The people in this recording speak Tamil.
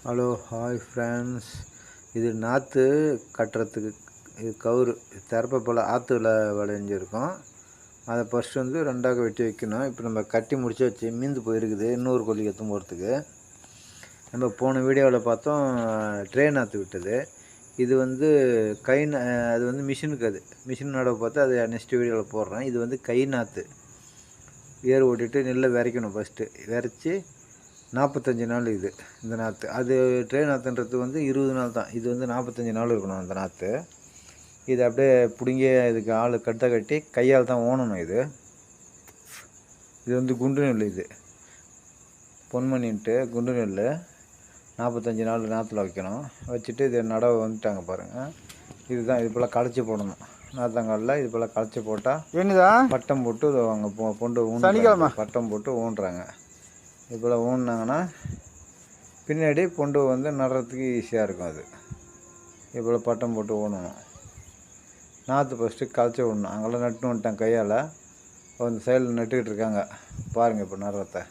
Hello hi friends. இது நாற்று கட்டுறதுக்கு இது கவுரு திறப்ப போல் ஆற்றுல விளைஞ்சிருக்கும். அதை ஃபஸ்ட்டு வந்து ரெண்டாக வெட்டி வைக்கணும். இப்போ நம்ம கட்டி முடிச்சு வச்சு மீந்து போயிருக்குது இன்னொரு கொல்லி எடுத்து போகிறதுக்கு. நம்ம போன வீடியோவில் பார்த்தோம் ட்ரே நாற்று விட்டது. இது வந்து அது வந்து மிஷினுக்கு, அது மிஷின் நடவு பார்த்து அது நெக்ஸ்ட் வீடியோவில் போடுறேன். இது வந்து கை நாற்று ஏர் ஓட்டிட்டு நெல்லை விதைக்கணும். ஃபஸ்ட்டு விதைச்சி 45 நாள் இது இந்த நாற்று. அது ட்ரே நாற்றுன்றது வந்து 20 நாள் தான். இது வந்து 45 நாள் இருக்கணும் அந்த நாற்று. இது அப்படியே பிடுங்கி இதுக்கு ஆள் கட்டி கையால் தான் ஓணணும். இது வந்து குண்டு நெல், இது பொன்மணின்ட்டு குண்டு நெல் 45 நாள் நாற்றுல வைக்கணும். வச்சுட்டு இது நடவு வந்துட்டாங்க பாருங்கள். இதுதான் இது போல் களைச்சி போடணும். நாற்றங்காலில் இது போல் களைச்சி போட்டால் என்னதான் பட்டம் போட்டு அவங்க பொண்டு சனிக்கிழமை பட்டம் போட்டு ஊன்றாங்க. இது போல் ஊன்னாங்கன்னா பின்னாடி பொண்டு வந்து நடுறதுக்கு ஈஸியாக இருக்கும். அது இது போல் பட்டம் போட்டு ஊனணும். நாற்று ஃபஸ்ட்டு களைச்சி விடணும். அங்கெல்லாம் நட்டு வந்துட்டாங்க கையால். அந்த சைடில் நட்டுக்கிட்டு இருக்காங்க பாருங்கள். இப்போ நடுறத